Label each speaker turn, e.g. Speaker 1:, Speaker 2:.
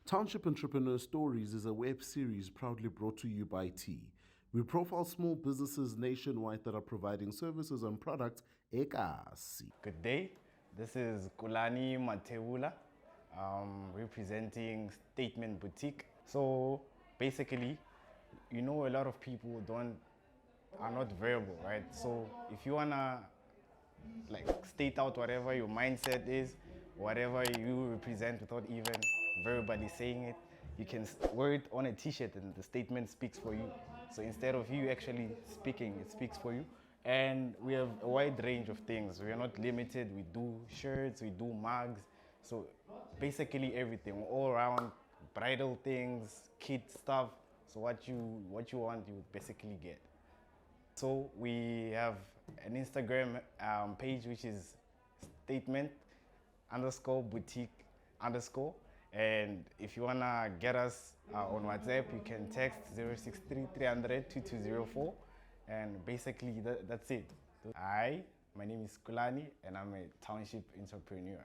Speaker 1: Township Entrepreneurs Stories is a web series proudly brought to you by T. We profile small businesses nationwide that are providing services and products ekasi.
Speaker 2: Good day, this is Khulani Mathebula, representing Statement Boutique. So basically, a lot of people are not verbal, right? So if you wanna state out whatever your mindset is, whatever you represent without even verbally saying it, you can wear it on a t-shirt and the statement speaks for you. So instead of you actually speaking, it speaks for you. And we have a wide range of things. We are not limited. We do shirts, we do mugs. So basically everything, all around bridal things, kid stuff. So what you want, you basically get. So we have an Instagram page, which is statement_boutique_. And if you wanna get us on WhatsApp, you can text 063 300 2204. And basically that's it. Hi, my name is Khulani and I'm a township entrepreneur.